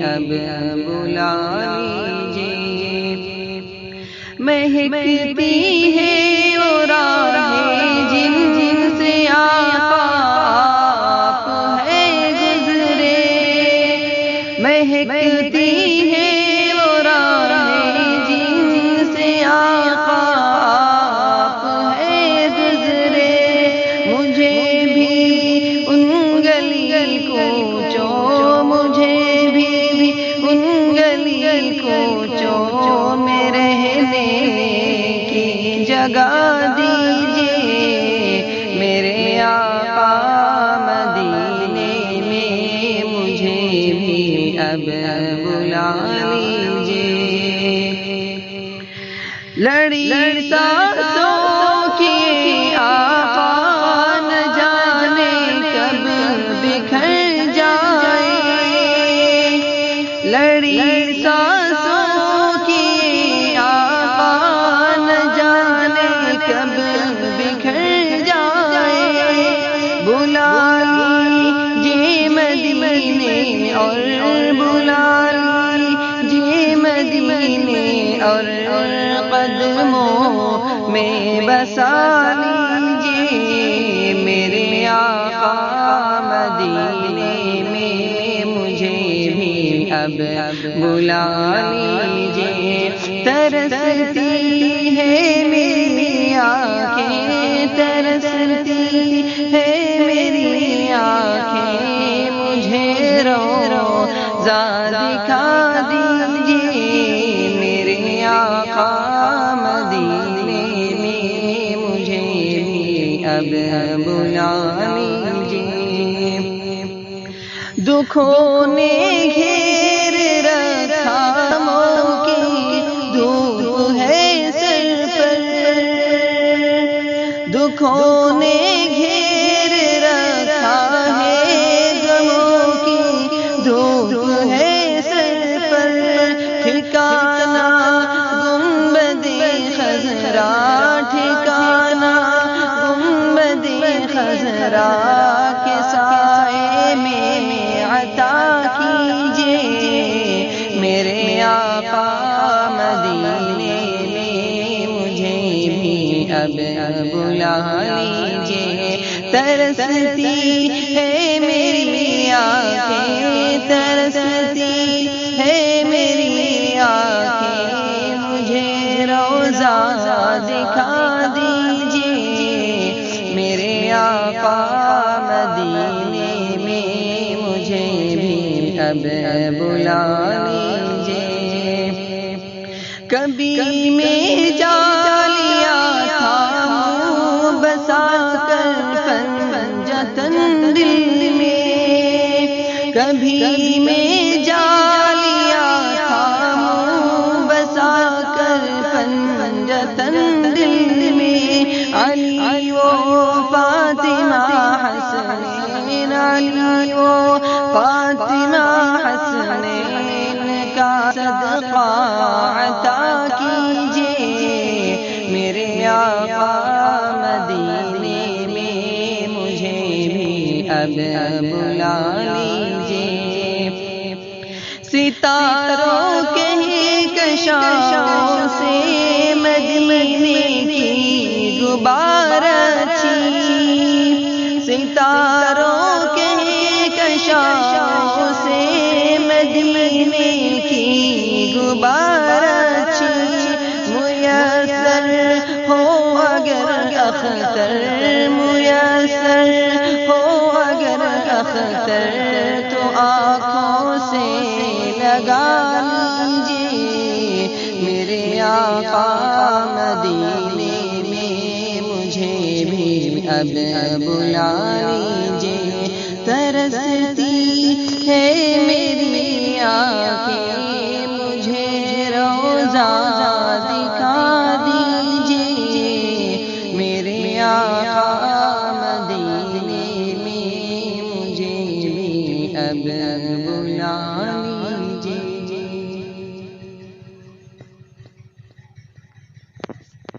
اب بلا لیجیے۔ مہکتی ہے وہ راہیں جن سے آقا آپ ہے گزرے، مہکتی ہے وہ راہیں جن سے آقا آپ ہے گزرے۔ مجھے بھی ان گلی کوچوں، مجھے بھی ان گلی کوچوں میں رہنے کی جگہ دیجیے۔ میرے آقا مدینے میں مجھے بھی اب بلا لیجیے۔ لڑی سانسوں کی آقا نہ جانے کب بکھر جائے، لڑی سانسوں کی آقا نہ جانے کب بکھر جائے۔ بلا لیجیے مدینے اور بلا لیجیے مدینے اور قدموں میں بسا لیجیے۔ میرے آقا مدینے میں مجھے بھی اب بلا لیجیے۔ ترستی ہے میری آنکھیں، ترستی ہے میری آنکھیں، مجھے روضہ دکھا دیجیے۔ میرے آقا مدینے میں مجھے بھی اب بلا لیجیے۔ دکھوں نے گھیر رکھا موت کی دھوپ ہے سر پر، دکھوں نے گھیر رکھا ہے غموں کی دھوپ ہے سر پر۔ ٹھکانہ گنبد خضرا، ٹھکانہ گنبد خضرا کے سائے میں عطا کیجیے۔ میرے آقا مدینے میں مجھے بھی اب بلا لیجیے۔ ترستی ہے میری آنکھیں، ترستی ہے میری آنکھیں، مجھے روضہ دکھا دیجیے۔ میرے آقا مدینے میں مجھے بھی اب بلا لیجیے۔ کبھی میں جا لیا تھا بسا کر پنجتن دل میں، کبھی میں جا لیا تھا بسا کر پنجتن دل میں۔ علی و فاطمہ حسنین، علی و فاطمہ حسنین کا صدقہ عطا کیجیے۔ میرے آقا مدینے میں مجھے بھی اب بلا لیجیے۔ ستاروں کے کشاؤں سے مدینے کی غبار اچھی، ستاروں کے کشاؤں سے مدینے کی غبار اچھی۔ میسر ہو اگر اختر، میسر ہو اگر اختر تو آنکھوں سے لگا لیجیے۔ میرے آقا مدینے میں مجھے بھی اب بلا لیجیے۔